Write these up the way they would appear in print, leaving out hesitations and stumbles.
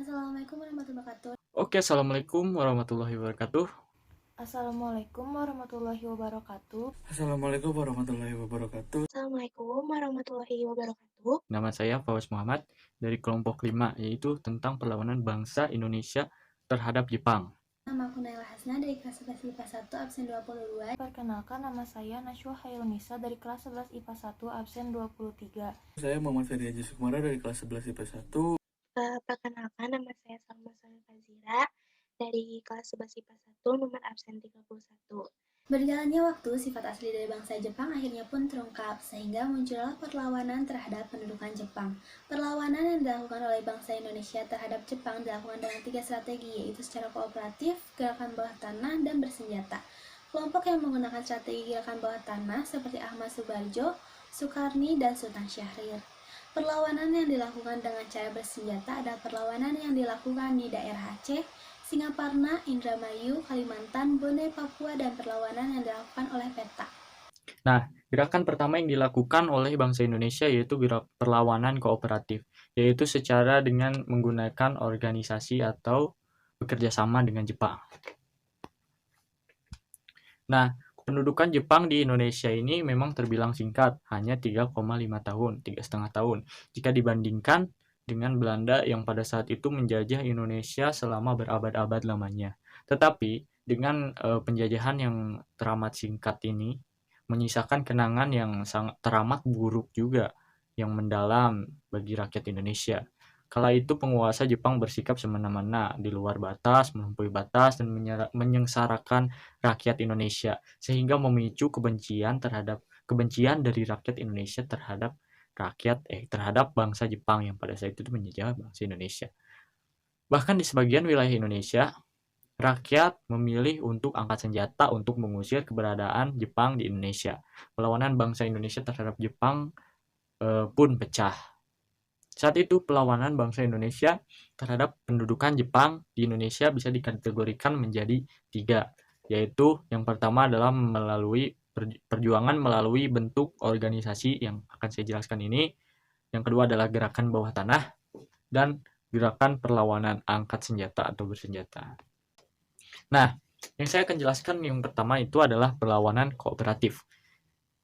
Assalamualaikum warahmatullahi wabarakatuh. Oke, assalamualaikum warahmatullahi wabarakatuh. Assalamualaikum warahmatullahi wabarakatuh. Assalamualaikum warahmatullahi wabarakatuh. Assalamualaikum warahmatullahi wabarakatuh. Nama saya Fawaz Muhammad dari kelompok 5, yaitu tentang perlawanan bangsa Indonesia terhadap Jepang. Nama aku Naila Hasna dari kelas 11 IPA 1 absen 22. Perkenalkan, nama saya Najwa Hairunisa dari kelas 11 IPA 1 absen 23. Saya Muhammad Ferdi Haji Sukmara dari kelas 11 IPA 1. Perkenalkan, nama saya Salma Salih Fazira dari kelas 11 IPA 1 nomor absen 31. Berjalannya waktu, sifat asli dari bangsa Jepang akhirnya pun terungkap, sehingga muncullah perlawanan terhadap pendudukan Jepang. Perlawanan yang dilakukan oleh bangsa Indonesia terhadap Jepang dilakukan dengan 3 strategi, yaitu secara kooperatif, gerakan bawah tanah, dan bersenjata. Kelompok yang menggunakan strategi gerakan bawah tanah seperti Ahmad Subarjo, Soekarni, dan Sultan Syahrir. Perlawanan yang dilakukan dengan cara bersenjata adalah perlawanan yang dilakukan di daerah Aceh, Singaparna, Indramayu, Kalimantan, Bone, Papua, dan perlawanan yang dilakukan oleh PETA. Nah, gerakan pertama yang dilakukan oleh bangsa Indonesia yaitu perlawanan kooperatif, yaitu secara dengan menggunakan organisasi atau bekerja sama dengan Jepang. Nah, pendudukan Jepang di Indonesia ini memang terbilang singkat, hanya 3,5 tahun, 3,5 tahun, jika dibandingkan dengan Belanda yang pada saat itu menjajah Indonesia selama berabad-abad lamanya. Tetapi dengan penjajahan yang teramat singkat ini menyisakan kenangan yang sangat teramat buruk juga yang mendalam bagi rakyat Indonesia. Kala itu penguasa Jepang bersikap semena-mena di luar batas, melampaui batas, dan menyengsarakan rakyat Indonesia, sehingga memicu kebencian dari rakyat Indonesia terhadap bangsa Jepang yang pada saat itu menjajah bangsa Indonesia. Bahkan di sebagian wilayah Indonesia, rakyat memilih untuk angkat senjata untuk mengusir keberadaan Jepang di Indonesia. Perlawanan bangsa Indonesia terhadap Jepang pun pecah. Saat itu perlawanan bangsa Indonesia terhadap pendudukan Jepang di Indonesia bisa dikategorikan menjadi 3, yaitu yang pertama adalah melalui perjuangan melalui bentuk organisasi yang akan saya jelaskan ini, yang kedua adalah gerakan bawah tanah, dan gerakan perlawanan angkat senjata atau bersenjata. Nah, yang saya akan jelaskan yang pertama itu adalah perlawanan kooperatif.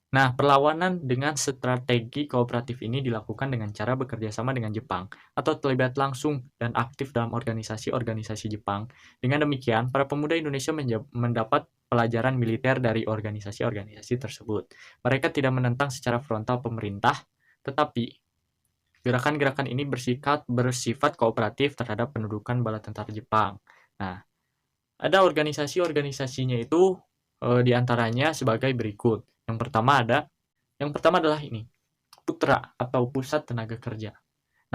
Nah, perlawanan dengan strategi kooperatif ini dilakukan dengan cara bekerja sama dengan Jepang atau terlibat langsung dan aktif dalam organisasi-organisasi Jepang. Dengan demikian, para pemuda Indonesia mendapat pelajaran militer dari organisasi-organisasi tersebut. Mereka tidak menentang secara frontal pemerintah, tetapi gerakan-gerakan ini bersifat kooperatif terhadap pendudukan bala tentara Jepang. Nah, ada organisasi-organisasinya itu diantaranya sebagai berikut. Yang pertama adalah ini, Putra atau Pusat Tenaga Kerja.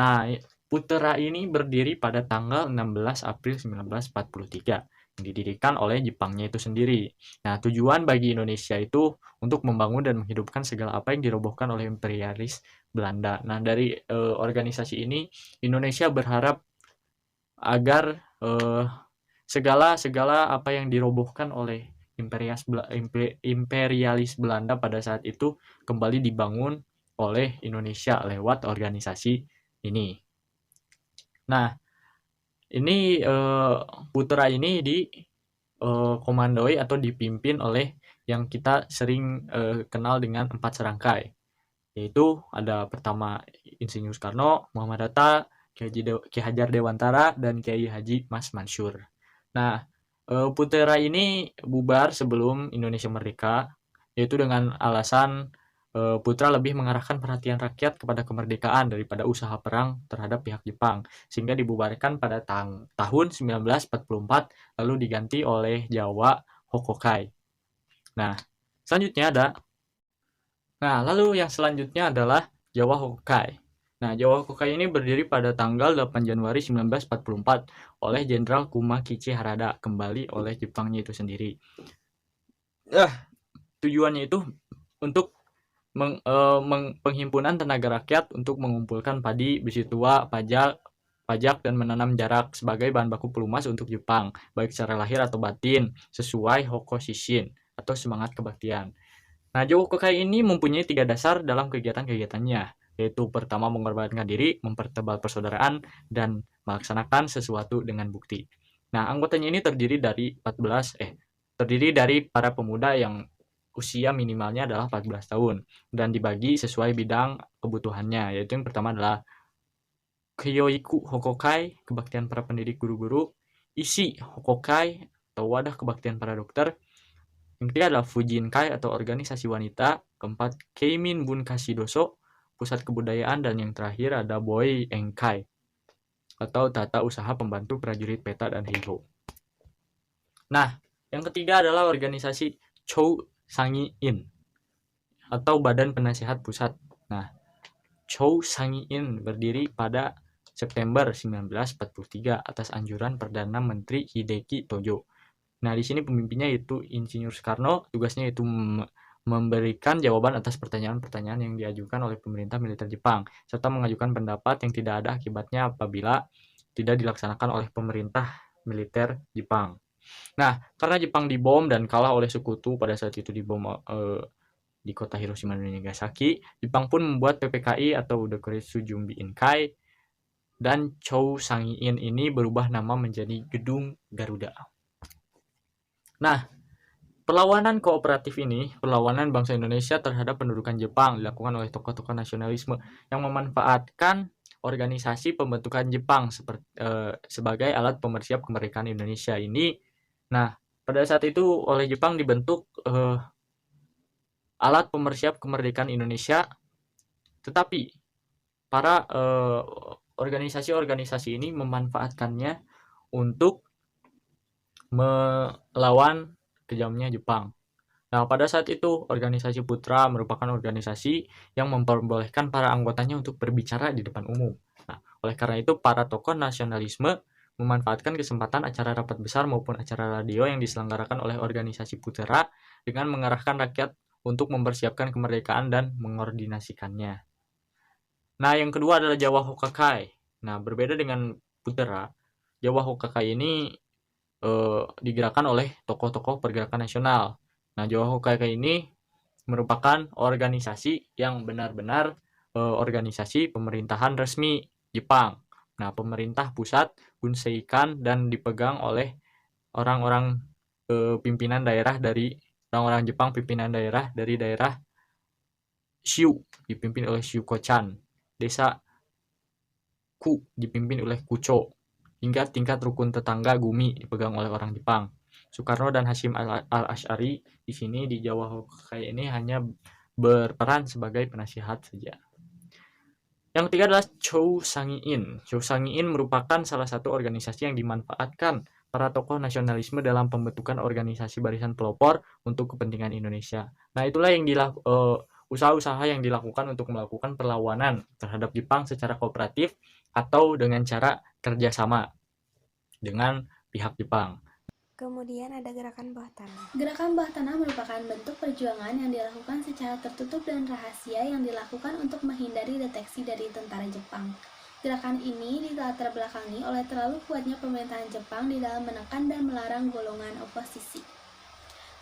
Nah, Putra ini berdiri pada tanggal 16 April 1943, yang didirikan oleh Jepangnya itu sendiri. Nah, tujuan bagi Indonesia itu untuk membangun dan menghidupkan segala apa yang dirobohkan oleh imperialis Belanda. Nah, dari organisasi ini, Indonesia berharap agar segala apa yang dirobohkan oleh imperialis Belanda pada saat itu kembali dibangun oleh Indonesia lewat organisasi ini. Nah, ini Putra ini dikomandoi atau dipimpin oleh yang kita sering kenal dengan 4 serangkai, yaitu ada pertama Insinyur Soekarno, Muhammad Hatta, Ki Hajar Dewantara, dan Kiai Haji Mas Mansur. Nah, Putra ini bubar sebelum Indonesia merdeka, yaitu dengan alasan Putra lebih mengarahkan perhatian rakyat kepada kemerdekaan daripada usaha perang terhadap pihak Jepang, sehingga dibubarkan pada tahun 1944, lalu diganti oleh Jawa Hokokai. Nah, lalu yang selanjutnya adalah Jawa Hokokai. Nah, Jawa Hokokai ini berdiri pada tanggal 8 Januari 1944 oleh Jenderal Kuma Kichi Harada, kembali oleh Jepangnya itu sendiri. Tujuannya itu untuk penghimpunan tenaga rakyat untuk mengumpulkan padi, besi tua, pajak, dan menanam jarak sebagai bahan baku pelumas untuk Jepang, baik secara lahir atau batin, sesuai Hoko Shishin atau semangat kebaktian. Nah, Jawa Hokokai ini mempunyai 3 dasar dalam kegiatan-kegiatannya, yaitu pertama mengorbankan diri, mempertebal persaudaraan, dan melaksanakan sesuatu dengan bukti. Nah, anggotanya ini terdiri dari para pemuda yang usia minimalnya adalah 14 tahun dan dibagi sesuai bidang kebutuhannya, yaitu yang pertama adalah Kyoiku Hokokai, kebaktian para pendidik guru-guru, Isi Hokokai atau wadah kebaktian para dokter, yang ketiga adalah Fujinkai atau organisasi wanita, keempat Keimin Bunkashi Doso, pusat kebudayaan, dan yang terakhir ada Boy Enkai atau tata usaha pembantu prajurit peta dan heigo. Nah, yang ketiga adalah organisasi Chou Sangi-in atau Badan Penasihat Pusat. Nah, Chou Sangi-in berdiri pada September 1943 atas anjuran Perdana Menteri Hideki Tojo. Nah, di sini pemimpinnya yaitu Insinyur Soekarno, tugasnya yaitu memberikan jawaban atas pertanyaan-pertanyaan yang diajukan oleh pemerintah militer Jepang, serta mengajukan pendapat yang tidak ada akibatnya apabila tidak dilaksanakan oleh pemerintah militer Jepang. Nah, karena Jepang dibom dan kalah oleh sekutu pada saat itu dibom di kota Hiroshima dan Nagasaki, Jepang pun membuat PPKI atau Dokuretsu Jumbi Inkai, dan Chou Sangi-in ini berubah nama menjadi Gedung Garuda. Nah, perlawanan kooperatif ini, perlawanan bangsa Indonesia terhadap pendudukan Jepang dilakukan oleh tokoh-tokoh nasionalisme yang memanfaatkan organisasi pembentukan Jepang sebagai alat pemersiap kemerdekaan Indonesia ini. Nah, pada saat itu oleh Jepang dibentuk alat pemersiap kemerdekaan Indonesia, tetapi para organisasi-organisasi ini memanfaatkannya untuk melawan kejamnya Jepang. Nah, pada saat itu organisasi Putra merupakan organisasi yang memperbolehkan para anggotanya untuk berbicara di depan umum. Nah, oleh karena itu para tokoh nasionalisme memanfaatkan kesempatan acara rapat besar maupun acara radio yang diselenggarakan oleh organisasi Putra dengan mengarahkan rakyat untuk mempersiapkan kemerdekaan dan mengordinasikannya. Nah, yang kedua adalah Jawa Hokakai. Nah, berbeda dengan Putra, Jawa Hokakai ini digerakkan oleh tokoh-tokoh pergerakan nasional. Nah, Jawa Hokakai ini merupakan organisasi yang benar-benar organisasi pemerintahan resmi Jepang. Nah, pemerintah pusat Gunseikan dan dipegang oleh orang-orang pimpinan daerah dari orang-orang Jepang, pimpinan daerah dari daerah Shiu dipimpin oleh Shuko-chan, desa Ku dipimpin oleh Kucho, hingga tingkat rukun tetangga Gumi dipegang oleh orang Jepang. Soekarno dan Hasyim al-Asy'ari di sini di Jawa Hokakai ini hanya berperan sebagai penasihat saja. Yang ketiga adalah Chou Sangi-in. Chou Sangi-in merupakan salah satu organisasi yang dimanfaatkan para tokoh nasionalisme dalam pembentukan organisasi barisan pelopor untuk kepentingan Indonesia. Nah, itulah yang usaha-usaha yang dilakukan untuk melakukan perlawanan terhadap Jepang secara kooperatif atau dengan cara kerjasama dengan pihak Jepang. Kemudian ada gerakan bawah tanah. Gerakan bawah tanah merupakan bentuk perjuangan yang dilakukan secara tertutup dan rahasia yang dilakukan untuk menghindari deteksi dari tentara Jepang. Gerakan ini dilatar belakangi oleh terlalu kuatnya pemerintahan Jepang di dalam menekan dan melarang golongan oposisi.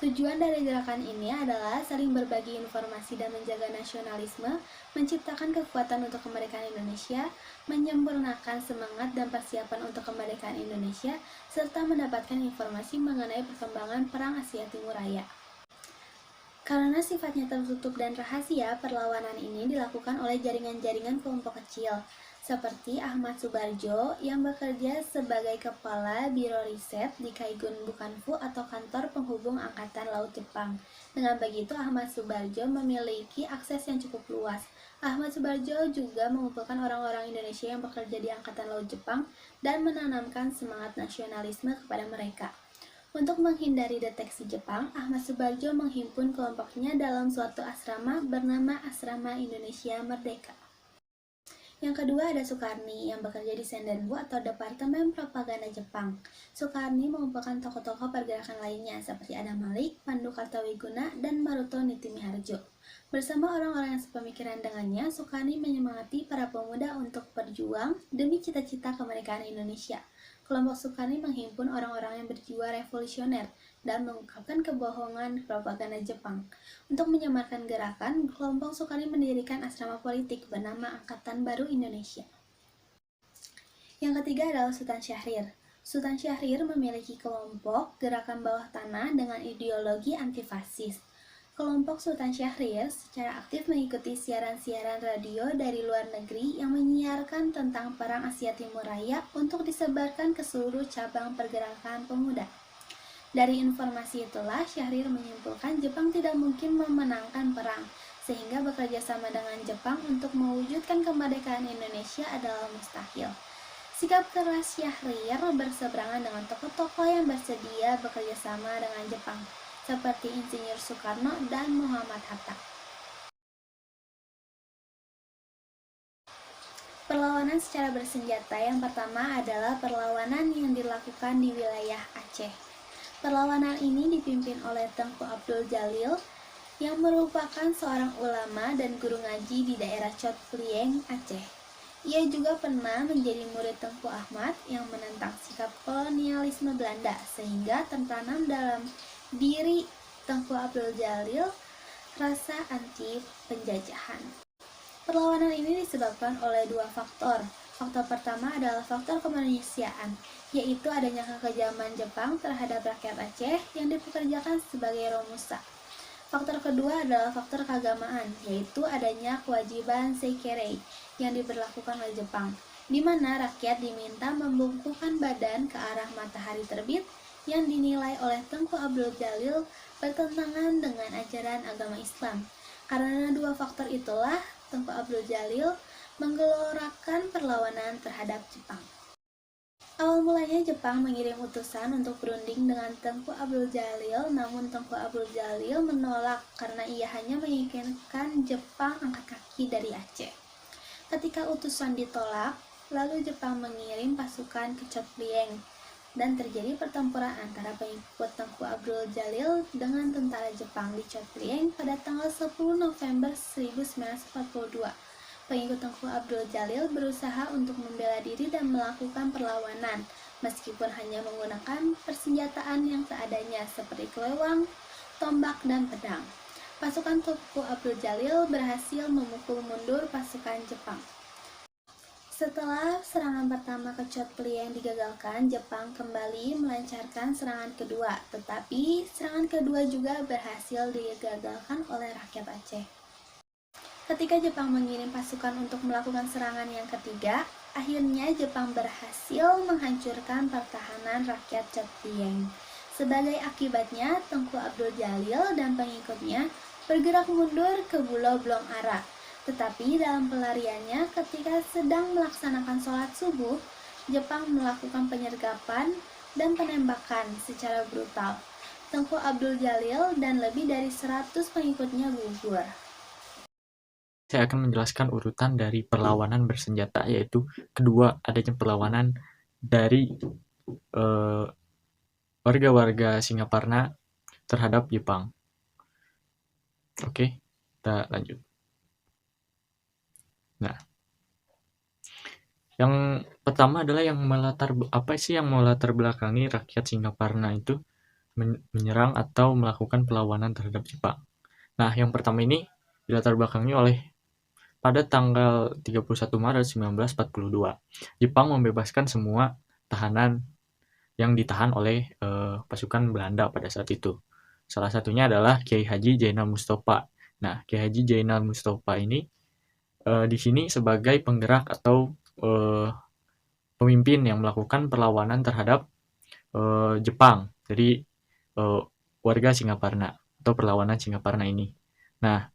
Tujuan dari gerakan ini adalah saling berbagi informasi dan menjaga nasionalisme, menciptakan kekuatan untuk kemerdekaan Indonesia, menyempurnakan semangat dan persiapan untuk kemerdekaan Indonesia, serta mendapatkan informasi mengenai perkembangan Perang Asia Timur Raya. Karena sifatnya tertutup dan rahasia, perlawanan ini dilakukan oleh jaringan-jaringan kelompok kecil, seperti Ahmad Subarjo yang bekerja sebagai Kepala Biro Riset di Kaigun Bukanfu atau Kantor Penghubung Angkatan Laut Jepang. Dengan begitu, Ahmad Subarjo memiliki akses yang cukup luas. Ahmad Subarjo juga mengumpulkan orang-orang Indonesia yang bekerja di Angkatan Laut Jepang dan menanamkan semangat nasionalisme kepada mereka. Untuk menghindari deteksi Jepang, Ahmad Subarjo menghimpun kelompoknya dalam suatu asrama bernama Asrama Indonesia Merdeka. Yang kedua ada Sukarni yang bekerja di Sendenbu atau Departemen Propaganda Jepang. Sukarni mengumpulkan tokoh-tokoh pergerakan lainnya seperti Adam Malik, Pandu Kartawiguna, dan Maruto Nitimiharjo. Bersama orang-orang yang sepemikiran dengannya, Sukarni menyemangati para pemuda untuk berjuang demi cita-cita kemerdekaan Indonesia. Kelompok Sukarni menghimpun orang-orang yang berjiwa revolusioner dan mengungkapkan kebohongan propaganda Jepang. Untuk menyamarkan gerakan, kelompok Sukarni mendirikan asrama politik bernama Angkatan Baru Indonesia. Yang ketiga adalah Sultan Syahrir. Sultan Syahrir memiliki kelompok gerakan bawah tanah dengan ideologi antifasis. Kelompok Sultan Syahrir secara aktif mengikuti siaran-siaran radio dari luar negeri yang menyiarkan tentang Perang Asia Timur Raya untuk disebarkan ke seluruh cabang pergerakan pemuda. Dari informasi itulah, Syahrir menyimpulkan Jepang tidak mungkin memenangkan perang, sehingga bekerja sama dengan Jepang untuk mewujudkan kemerdekaan Indonesia adalah mustahil. Sikap keras Syahrir berseberangan dengan tokoh-tokoh yang bersedia bekerja sama dengan Jepang, seperti Insinyur Soekarno dan Muhammad Hatta. Perlawanan secara bersenjata yang pertama adalah perlawanan yang dilakukan di wilayah Aceh. Perlawanan ini dipimpin oleh Tengku Abdul Jalil yang merupakan seorang ulama dan guru ngaji di daerah Chot Plieng, Aceh. Ia juga pernah menjadi murid Tengku Ahmad yang menentang sikap kolonialisme Belanda, sehingga tertanam dalam diri Tengku Abdul Jalil rasa anti penjajahan. Perlawanan ini disebabkan oleh dua faktor. Faktor pertama adalah faktor kemanusiaan, yaitu adanya kekejaman Jepang terhadap rakyat Aceh yang dipekerjakan sebagai romusa. Faktor kedua adalah faktor keagamaan, yaitu adanya kewajiban seikirei yang diberlakukan oleh Jepang, di mana rakyat diminta membungkukkan badan ke arah matahari terbit yang dinilai oleh Tengku Abdul Jalil bertentangan dengan ajaran agama Islam. Karena dua faktor itulah, Tengku Abdul Jalil menggelorakan perlawanan terhadap Jepang. Awal mulanya Jepang mengirim utusan untuk berunding dengan Tengku Abdul Jalil, namun Tengku Abdul Jalil menolak karena ia hanya menginginkan Jepang angkat kaki dari Aceh. Ketika utusan ditolak, lalu Jepang mengirim pasukan ke Chot Plieng dan terjadi pertempuran antara pengikut Tengku Abdul Jalil dengan tentara Jepang di Chot Plieng pada tanggal 10 November 1942. Pengikut Tengku Abdul Jalil berusaha untuk membela diri dan melakukan perlawanan, meskipun hanya menggunakan persenjataan yang seadanya seperti kelewang, tombak, dan pedang. Pasukan Tengku Abdul Jalil berhasil memukul mundur pasukan Jepang. Setelah serangan pertama ke Chot Plieng digagalkan, Jepang kembali melancarkan serangan kedua, tetapi serangan kedua juga berhasil digagalkan oleh rakyat Aceh. Ketika Jepang mengirim pasukan untuk melakukan serangan yang ketiga, akhirnya Jepang berhasil menghancurkan pertahanan rakyat Chot Plieng. Sebagai akibatnya, Tengku Abdul Jalil dan pengikutnya bergerak mundur ke Pulau Blong Ara. Tetapi dalam pelariannya, ketika sedang melaksanakan sholat subuh, Jepang melakukan penyergapan dan penembakan secara brutal. Tengku Abdul Jalil dan lebih dari 100 pengikutnya gugur. Saya akan menjelaskan urutan dari perlawanan bersenjata, yaitu kedua adanya perlawanan dari warga-warga Singaparna terhadap Jepang. Oke, kita lanjut. Nah, yang pertama adalah yang melatar belakangi rakyat Singaparna itu menyerang atau melakukan perlawanan terhadap Jepang. Nah, yang pertama ini dilatar belakangi oleh pada tanggal 31 Maret 1942, Jepang membebaskan semua tahanan yang ditahan oleh pasukan Belanda pada saat itu. Salah satunya adalah Kiai Haji Zainal Mustafa. Nah, Kiai Haji Zainal Mustafa ini di sini sebagai penggerak atau pemimpin yang melakukan perlawanan terhadap Jepang. Jadi warga Singaparna atau perlawanan Singaparna ini. Nah,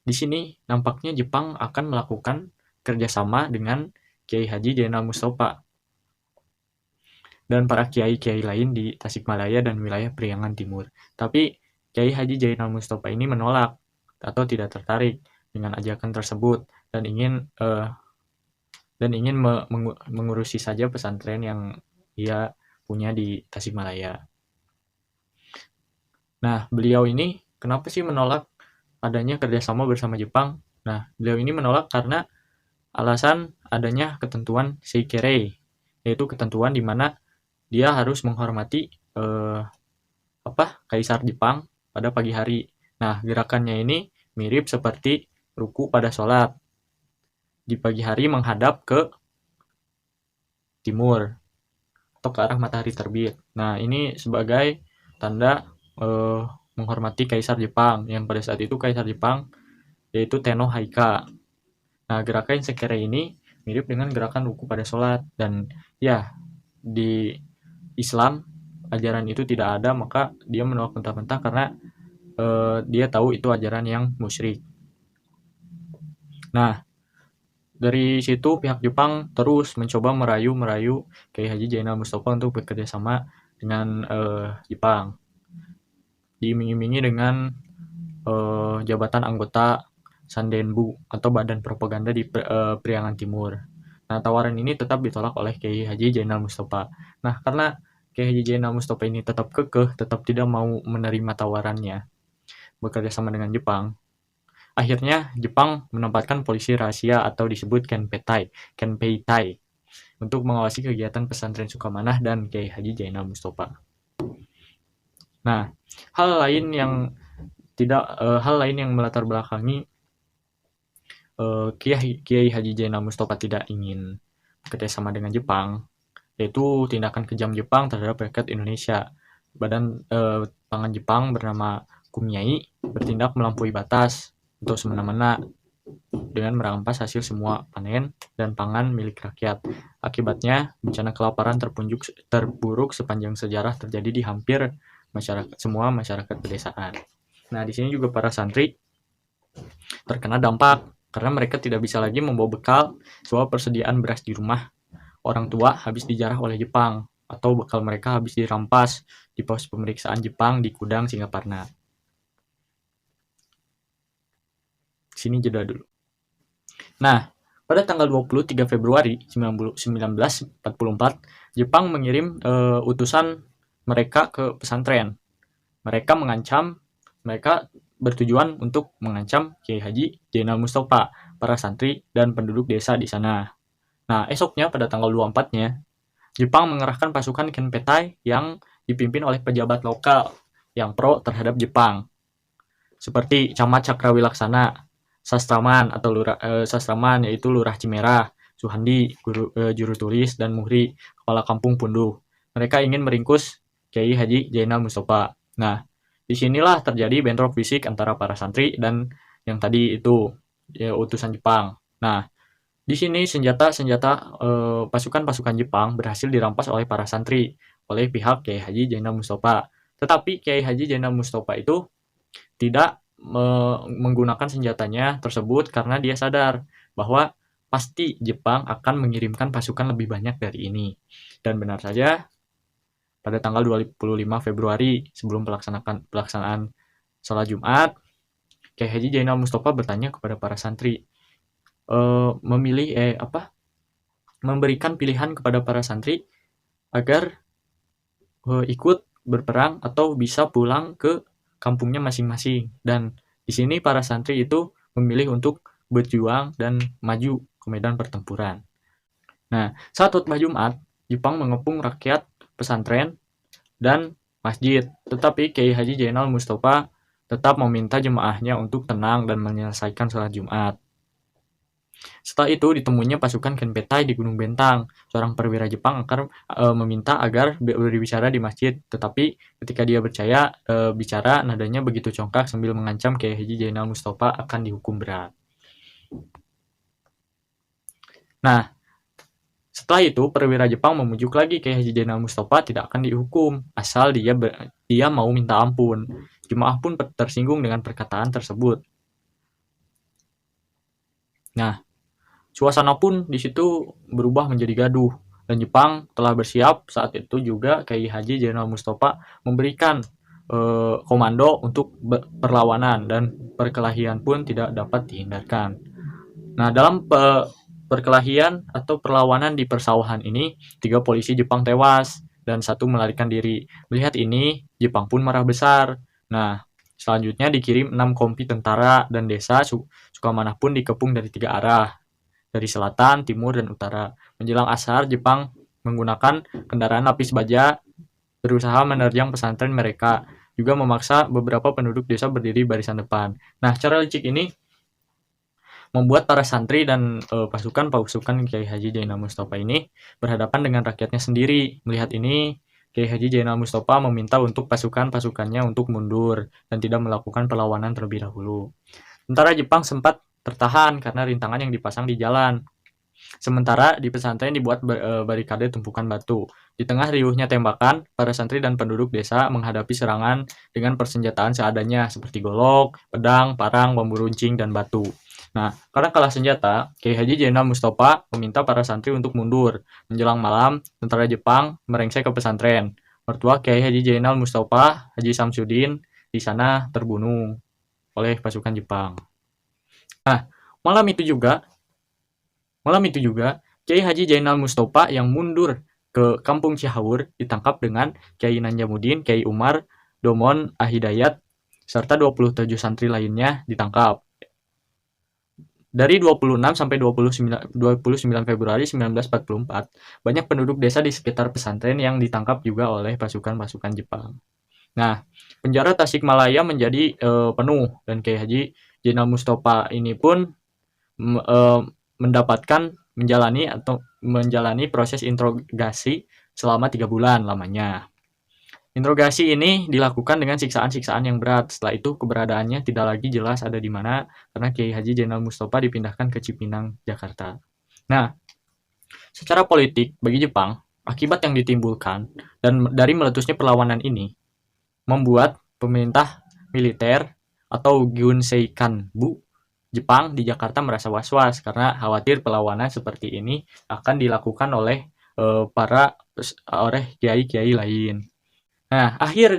di sini nampaknya Jepang akan melakukan kerjasama dengan Kiai Haji Zainal Mustafa dan para kiai-kiai lain di Tasikmalaya dan wilayah Priangan Timur. Tapi Kiai Haji Zainal Mustafa ini menolak atau tidak tertarik dengan ajakan tersebut dan ingin mengurusi saja pesantren yang ia punya di Tasikmalaya. Nah, beliau ini kenapa sih menolak adanya kerjasama bersama Jepang? Nah, beliau ini menolak karena alasan adanya ketentuan seikirei, yaitu ketentuan di mana dia harus menghormati Kaisar Jepang pada pagi hari. Nah, gerakannya ini mirip seperti ruku pada sholat. Di pagi hari menghadap ke timur atau ke arah matahari terbit. Nah, ini sebagai tanda menghormati Kaisar Jepang, yang pada saat itu Kaisar Jepang yaitu Tenno Haika. Nah, gerakan sekere ini mirip dengan gerakan ruku pada sholat, dan ya di Islam ajaran itu tidak ada, maka dia menolak mentah-mentah karena dia tahu itu ajaran yang musyrik. Nah, dari situ pihak Jepang terus mencoba merayu Kiai Haji Zainal Mustafa untuk bekerja sama dengan Jepang, diiming-imingi dengan jabatan anggota Sandenbu atau Badan Propaganda di Priangan Timur. Nah, tawaran ini tetap ditolak oleh Kiai Haji Zainal Mustafa. Nah, karena Kiai Haji Zainal Mustafa ini tetap kekeh, tetap tidak mau menerima tawarannya bekerja sama dengan Jepang, akhirnya Jepang menempatkan polisi rahasia atau disebut Kenpeitai untuk mengawasi kegiatan pesantren Sukamanah dan Kiai Haji Zainal Mustafa. Nah, hal lain yang melatar belakangi Kiai Haji Zainal Mustafa tidak ingin bekerja sama dengan Jepang, yaitu tindakan kejam Jepang terhadap rakyat Indonesia. Badan pangan Jepang bernama Kumiai bertindak melampaui batas untuk semena-mena dengan merampas hasil semua panen dan pangan milik rakyat. Akibatnya, bencana kelaparan terburuk sepanjang sejarah terjadi di hampir semua masyarakat pedesaan. Nah, di sini juga para santri terkena dampak karena mereka tidak bisa lagi membawa bekal, sebab persediaan beras di rumah orang tua habis dijarah oleh Jepang, atau bekal mereka habis dirampas di pos pemeriksaan Jepang di Kudang, Singaparna. Sini jeda dulu. Nah, pada tanggal 23 Februari 1944, Jepang mengirim utusan mereka ke pesantren. Mereka bertujuan untuk mengancam Kiai Haji Zainal Mustafa, para santri, dan penduduk desa di sana. Nah, esoknya pada tanggal 24-nya, Jepang mengerahkan pasukan Kenpeitai yang dipimpin oleh pejabat lokal yang pro terhadap Jepang, seperti Camat Cakrawilaksana, Sastraman atau Sastraman yaitu Lurah Cimerah, Suhandi, juru tulis, dan Muhri, kepala kampung Punduh. Mereka ingin meringkus Kiai Haji Zainal Mustafa. Nah, disinilah terjadi bentrok fisik antara para santri dan yang tadi itu utusan Jepang. Nah, di sini pasukan-pasukan Jepang berhasil dirampas oleh para santri oleh pihak Kiai Haji Zainal Mustafa. Tetapi Kiai Haji Zainal Mustafa itu tidak menggunakan senjatanya tersebut karena dia sadar bahwa pasti Jepang akan mengirimkan pasukan lebih banyak dari ini. Dan benar saja, pada tanggal 25 Februari sebelum pelaksanaan sholat Jumat, Kiai Haji Zainal Mustafa bertanya kepada para santri, memberikan pilihan kepada para santri agar ikut berperang atau bisa pulang ke kampungnya masing-masing. Dan di sini para santri itu memilih untuk berjuang dan maju ke medan pertempuran. Nah, saat khutbah Jumat, Jepang mengepung rakyat pesantren dan masjid, tetapi Kiai Haji Zainal Mustafa tetap meminta jemaahnya untuk tenang dan menyelesaikan sholat Jumat. Setelah itu ditemuinya pasukan Kenpeitai di Gunung Bentang. Seorang perwira Jepang akan meminta agar berbicara di masjid, tetapi ketika dia bicara, nadanya begitu congkak sambil mengancam Kiai Haji Zainal Mustafa akan dihukum berat. Nah, setelah itu perwira Jepang memujuk lagi Kiai Haji Zainal Mustafa tidak akan dihukum asal dia mau minta ampun. Jemaah pun tersinggung dengan perkataan tersebut. Nah, suasana pun di situ berubah menjadi gaduh, dan Jepang telah bersiap saat itu juga Kiai Haji Zainal Mustafa memberikan komando untuk perlawanan, dan perkelahian pun tidak dapat dihindarkan. Nah, dalam perkelahian atau perlawanan di persawahan ini, 3 polisi Jepang tewas dan 1 melarikan diri. Melihat ini, Jepang pun marah besar. Nah, selanjutnya dikirim 6 kompi tentara, dan desa Sukamanah pun dikepung dari 3 arah, dari selatan, timur, dan utara. Menjelang asar, Jepang menggunakan kendaraan lapis baja berusaha menerjang pesantren mereka, juga memaksa beberapa penduduk desa berdiri barisan depan. Nah, cara licik ini membuat para santri dan pasukan-pasukan Kiai Haji Zainal Mustafa ini berhadapan dengan rakyatnya sendiri. Melihat ini, Kiai Haji Zainal Mustafa meminta untuk pasukan-pasukannya untuk mundur dan tidak melakukan perlawanan terlebih dahulu. Sementara Jepang sempat tertahan karena rintangan yang dipasang di jalan. Sementara di pesantren dibuat barikade tumpukan batu. Di tengah riuhnya tembakan, para santri dan penduduk desa menghadapi serangan dengan persenjataan seadanya seperti golok, pedang, parang, bambu runcing, dan batu. Nah, karena kalah senjata, Kiai Haji Zainal Mustafa meminta para santri untuk mundur. Menjelang malam, tentara Jepang merengsek ke pesantren. Mertua Kiai Haji Zainal Mustafa, Haji Samsudin, di sana terbunuh oleh pasukan Jepang. Nah, malam itu juga, Kiai Haji Zainal Mustafa yang mundur ke Kampung Cihawur ditangkap dengan Kiai Nanjamuddin, Kiai Umar, Domon Ahidayat, serta 27 santri lainnya ditangkap. Dari 26 sampai 29 Februari 1944, banyak penduduk desa di sekitar pesantren yang ditangkap juga oleh pasukan-pasukan Jepang. Nah, penjara Tasikmalaya menjadi penuh dan Kiai Haji Zainal Mustafa ini pun mendapatkan menjalani proses interogasi selama 3 bulan lamanya. Interogasi ini dilakukan dengan siksaan-siksaan yang berat. Setelah itu keberadaannya tidak lagi jelas ada di mana karena Kiai Haji Zainal Mustafa dipindahkan ke Cipinang, Jakarta. Nah, secara politik bagi Jepang, akibat yang ditimbulkan dan dari meletusnya perlawanan ini membuat pemerintah militer atau Gunseikanbu Jepang di Jakarta merasa was-was karena khawatir perlawanan seperti ini akan dilakukan oleh kiai-kiai lain. Nah, akhir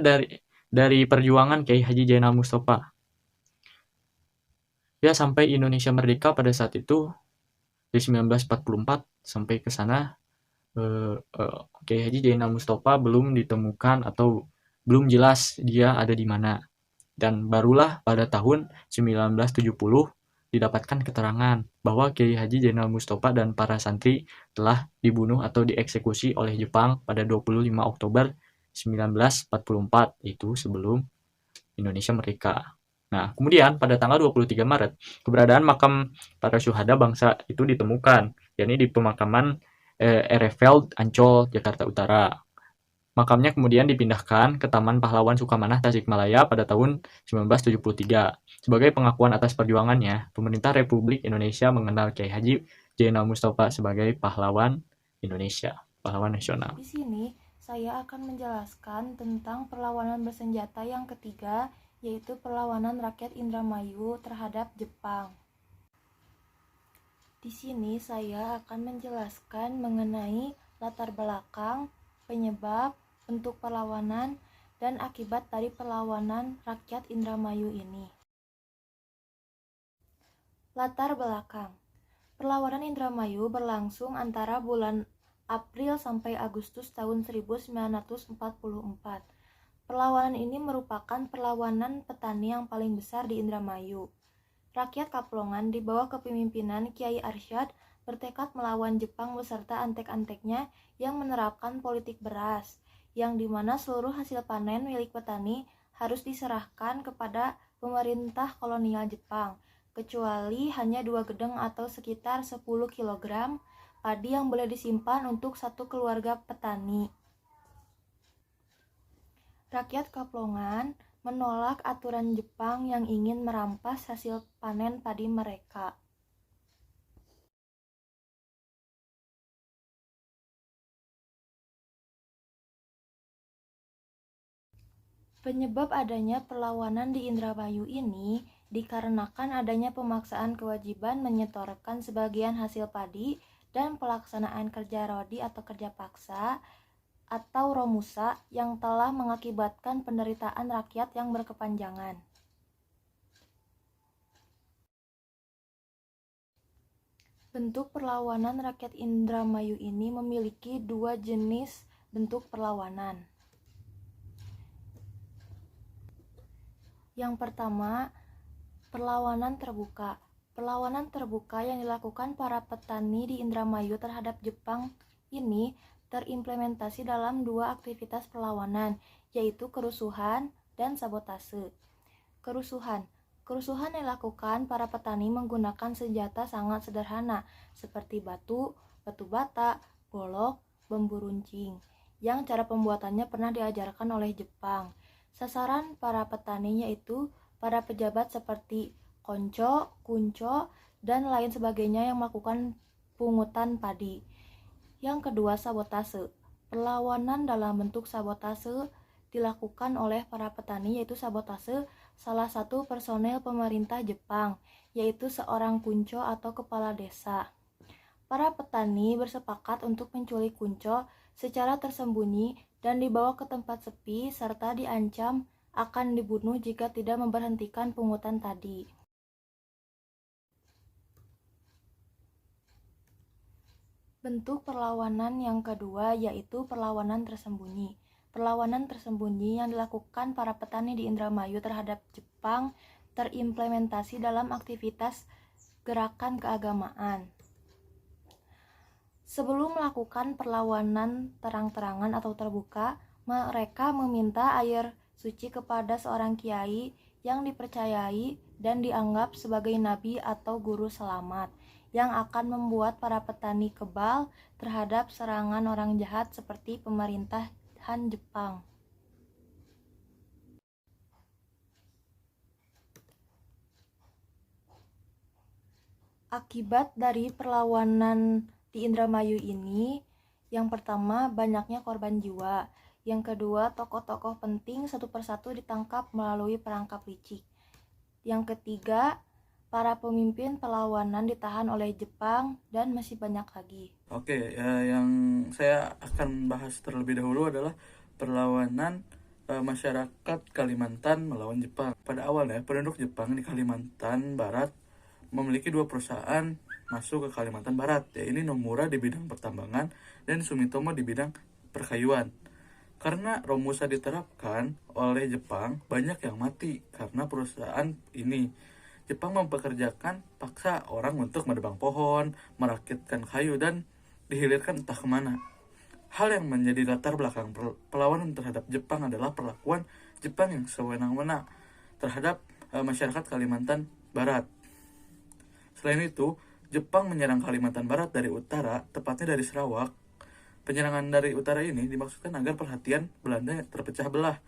dari perjuangan Kiai Haji Zainal Mustafa ya sampai Indonesia merdeka pada saat itu di 1944 sampai ke sana Kiai Haji Zainal Mustafa belum ditemukan atau belum jelas dia ada di mana. Dan barulah pada tahun 1970 didapatkan keterangan bahwa Kiai Haji Zainal Mustafa dan para santri telah dibunuh atau dieksekusi oleh Jepang pada 25 Oktober 1944, itu sebelum Indonesia merdeka. Nah, kemudian pada tanggal 23 Maret, keberadaan makam para syuhada bangsa itu ditemukan, yakni di pemakaman Ereveld, Ancol, Jakarta Utara. Makamnya kemudian dipindahkan ke Taman Pahlawan Sukamanah, Tasikmalaya pada tahun 1973. Sebagai pengakuan atas perjuangannya, pemerintah Republik Indonesia mengenal Kiai Haji Zainal Mustafa sebagai pahlawan Indonesia, pahlawan nasional. Di sini saya akan menjelaskan tentang perlawanan bersenjata yang ketiga, yaitu perlawanan rakyat Indramayu terhadap Jepang. Di sini saya akan menjelaskan mengenai latar belakang, penyebab, bentuk perlawanan, dan akibat dari perlawanan rakyat Indramayu ini. Latar belakang. Perlawanan Indramayu berlangsung antara bulan April sampai Agustus tahun 1944. Perlawanan ini merupakan perlawanan petani yang paling besar di Indramayu. Rakyat Kaplongan di bawah kepemimpinan Kiai Arsyad bertekad melawan Jepang beserta antek-anteknya yang menerapkan politik beras, yang dimana seluruh hasil panen milik petani harus diserahkan kepada pemerintah kolonial Jepang, kecuali hanya 2 gedeng atau sekitar 10 kg padi yang boleh disimpan untuk satu keluarga petani. Rakyat Kaplongan menolak aturan Jepang yang ingin merampas hasil panen padi mereka. Penyebab adanya perlawanan di Indramayu ini dikarenakan adanya pemaksaan kewajiban menyetorkan sebagian hasil padi dan pelaksanaan kerja rodi atau kerja paksa atau romusa yang telah mengakibatkan penderitaan rakyat yang berkepanjangan. Bentuk perlawanan rakyat Indramayu ini memiliki 2 jenis bentuk perlawanan. Yang pertama, perlawanan terbuka. Perlawanan terbuka yang dilakukan para petani di Indramayu terhadap Jepang ini terimplementasi dalam 2 aktivitas perlawanan, yaitu kerusuhan dan sabotase. Kerusuhan. Kerusuhan dilakukan para petani menggunakan senjata sangat sederhana seperti batu, batu bata, golok, bambu runcing, yang cara pembuatannya pernah diajarkan oleh Jepang. Sasaran para petani yaitu para pejabat seperti konco, kunco, dan lain sebagainya yang melakukan pungutan padi. Yang kedua, sabotase. Perlawanan dalam bentuk sabotase dilakukan oleh para petani, yaitu sabotase salah satu personel pemerintah Jepang, yaitu seorang kunco atau kepala desa. Para petani bersepakat untuk menculik kunco secara tersembunyi dan dibawa ke tempat sepi serta diancam akan dibunuh jika tidak memberhentikan pungutan tadi. Bentuk perlawanan yang kedua yaitu perlawanan tersembunyi. Perlawanan tersembunyi yang dilakukan para petani di Indramayu terhadap Jepang terimplementasi dalam aktivitas gerakan keagamaan. Sebelum melakukan perlawanan terang-terangan atau terbuka, mereka meminta air suci kepada seorang kiai yang dipercayai dan dianggap sebagai nabi atau guru selamat, yang akan membuat para petani kebal terhadap serangan orang jahat seperti pemerintahan Jepang. Akibat dari perlawanan di Indramayu ini, yang pertama banyaknya korban jiwa, yang kedua tokoh-tokoh penting satu persatu ditangkap melalui perangkap licik, yang ketiga para pemimpin perlawanan ditahan oleh Jepang, dan masih banyak lagi. Oke, yang saya akan bahas terlebih dahulu adalah perlawanan masyarakat Kalimantan melawan Jepang. Pada awalnya, penduduk Jepang di Kalimantan Barat memiliki dua perusahaan masuk ke Kalimantan Barat, yaitu Nomura di bidang pertambangan dan Sumitomo di bidang perkayuan. Karena Romusa diterapkan oleh Jepang, banyak yang mati karena perusahaan ini. Jepang mempekerjakan paksa orang untuk menebang pohon, merakitkan kayu, dan dihilirkan entah kemana. Hal yang menjadi latar belakang perlawanan terhadap Jepang adalah perlakuan Jepang yang sewenang-wenang terhadap masyarakat Kalimantan Barat. Selain itu, Jepang menyerang Kalimantan Barat dari utara, tepatnya dari Sarawak. Penyerangan dari utara ini dimaksudkan agar perhatian Belanda terpecah belah.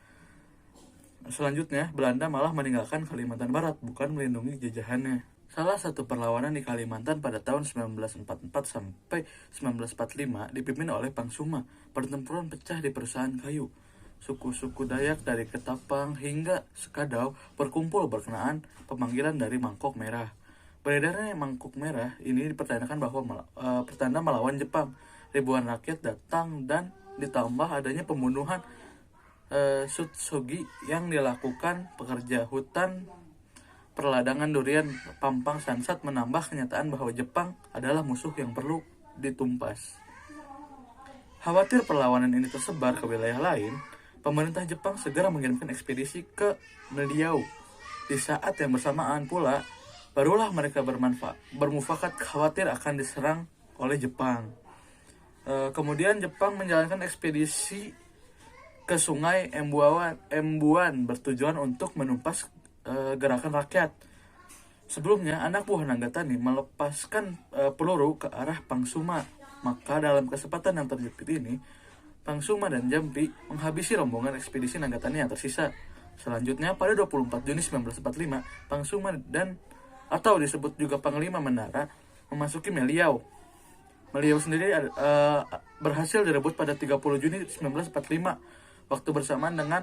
Selanjutnya, Belanda malah meninggalkan Kalimantan Barat, bukan melindungi jajahannya. Salah satu perlawanan di Kalimantan pada tahun 1944 sampai 1945 dipimpin oleh Pangsuma. Pertempuran pecah di perusahaan kayu. Suku-suku Dayak dari Ketapang hingga Sekadau berkumpul berkenaan pemanggilan dari Mangkok Merah. Beredarnya Mangkok Merah ini dipertanyakan bahwa pertanda melawan Jepang. Ribuan rakyat datang dan ditambah adanya pembunuhan Sutsugi yang dilakukan pekerja hutan perladangan durian Pampang Sansat menambah kenyataan bahwa Jepang adalah musuh yang perlu ditumpas. Khawatir perlawanan ini tersebar ke wilayah lain, pemerintah Jepang segera mengirimkan ekspedisi ke Meliau. Di saat yang bersamaan pula, barulah mereka bermufakat khawatir akan diserang oleh Jepang. Kemudian Jepang menjalankan ekspedisi ke sungai Embuan bertujuan untuk menumpas gerakan rakyat. Sebelumnya, anak buah Nagatani melepaskan peluru ke arah Pangsuma. Maka dalam kesempatan yang terjepit ini, Pangsuma dan Jampi menghabisi rombongan ekspedisi Nagatani yang tersisa. Selanjutnya, pada 24 Juni 1945, Pangsuma atau disebut juga Panglima Menara memasuki Meliau. Meliau sendiri berhasil direbut pada 30 Juni 1945. Waktu bersamaan dengan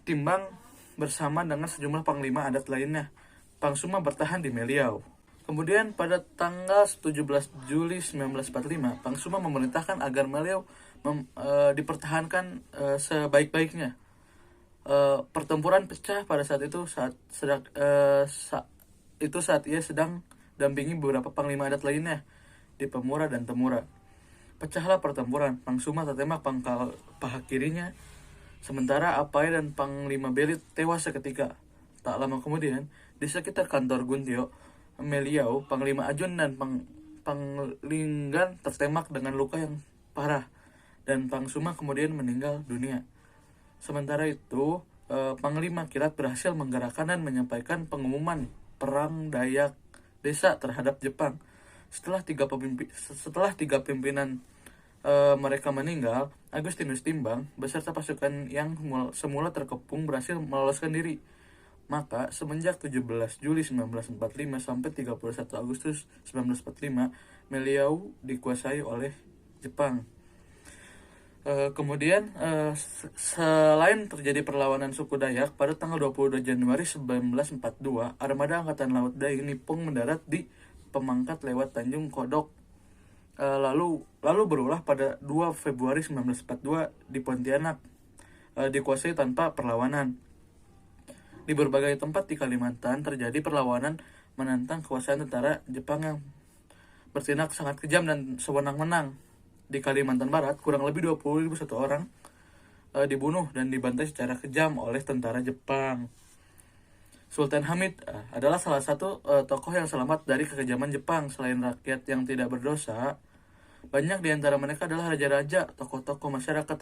Timbang bersama dengan sejumlah panglima adat lainnya. Pangsuma bertahan di Meliau. Kemudian pada tanggal 17 Juli 1945, Pangsuma memerintahkan agar Meliau dipertahankan sebaik-baiknya. Pertempuran pecah pada saat itu saat ia sedang dampingi beberapa panglima adat lainnya di Pemura dan Temura. Pecahlah pertempuran, Pangsuma tertembak pangkal paha kirinya, sementara Apai dan Panglima Belit tewas seketika. Tak lama kemudian, di sekitar kantor Guntio, Meliau, Panglima Ajun dan Panglinggan tertembak dengan luka yang parah, dan Pangsuma kemudian meninggal dunia. Sementara itu, Panglima Kilat berhasil menggerakkan dan menyampaikan pengumuman perang Dayak Desa terhadap Jepang. Setelah tiga pimpinan mereka meninggal, Agustinus Timbang beserta pasukan yang semula terkepung berhasil meloloskan diri. Maka semenjak 17 Juli 1945 sampai 31 Agustus 1945, Meliau dikuasai oleh Jepang. Kemudian selain terjadi perlawanan suku Dayak, pada tanggal 22 Januari 1942, armada Angkatan Laut Dayak Nippon mendarat di Pemangkat lewat Tanjung Kodok. Lalu berulah pada 2 Februari 1942 di Pontianak, dikuasai tanpa perlawanan. Di berbagai tempat di Kalimantan terjadi perlawanan menantang kekuasaan tentara Jepang yang bertindak sangat kejam dan sewenang-wenang. Di Kalimantan Barat, kurang lebih 20.001 orang dibunuh dan dibantai secara kejam oleh tentara Jepang. Sultan Hamid adalah salah satu tokoh yang selamat dari kekejaman Jepang. Selain rakyat yang tidak berdosa, banyak di antara mereka adalah raja-raja, tokoh-tokoh masyarakat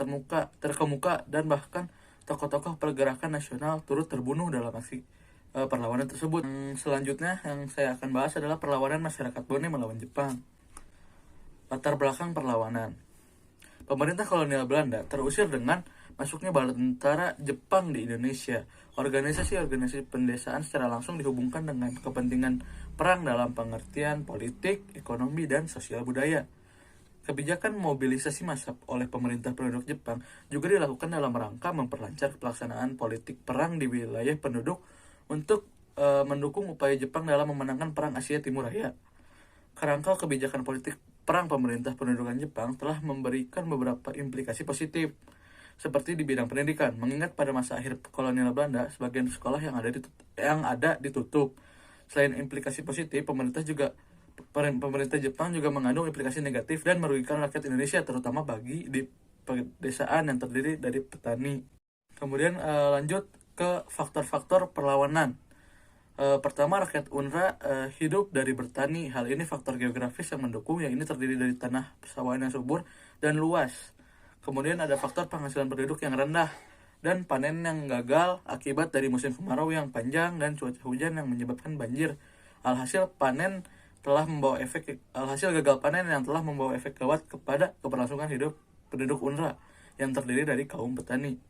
terkemuka, dan bahkan tokoh-tokoh pergerakan nasional turut terbunuh dalam aksi perlawanan tersebut. Selanjutnya yang saya akan bahas adalah perlawanan masyarakat Bone melawan Jepang. Latar belakang perlawanan. Pemerintah kolonial Belanda terusir dengan masuknya bala tentara Jepang di Indonesia. Organisasi-organisasi pendesaan secara langsung dihubungkan dengan kepentingan perang dalam pengertian politik, ekonomi, dan sosial budaya. Kebijakan mobilisasi massa oleh pemerintah penduduk Jepang juga dilakukan dalam rangka memperlancar pelaksanaan politik perang di wilayah penduduk untuk mendukung upaya Jepang dalam memenangkan Perang Asia Timur Raya. Kerangka kebijakan politik perang pemerintah pendudukan Jepang telah memberikan beberapa implikasi positif, seperti di bidang pendidikan, mengingat pada masa akhir kolonial Belanda, sebagian sekolah yang ada ditutup. Selain implikasi positif, pemerintah Jepang juga mengandung implikasi negatif dan merugikan rakyat Indonesia, terutama bagi di pedesaan yang terdiri dari petani. Kemudian lanjut ke faktor-faktor perlawanan. Pertama, rakyat UNRWA hidup dari bertani. Hal ini faktor geografis yang mendukung, yang ini terdiri dari tanah persawahan yang subur dan luas. Kemudian ada faktor penghasilan penduduk yang rendah dan panen yang gagal akibat dari musim kemarau yang panjang dan cuaca hujan yang menyebabkan banjir. Alhasil gagal panen yang telah membawa efek gawat kepada keberlangsungan hidup penduduk UNRWA yang terdiri dari kaum petani.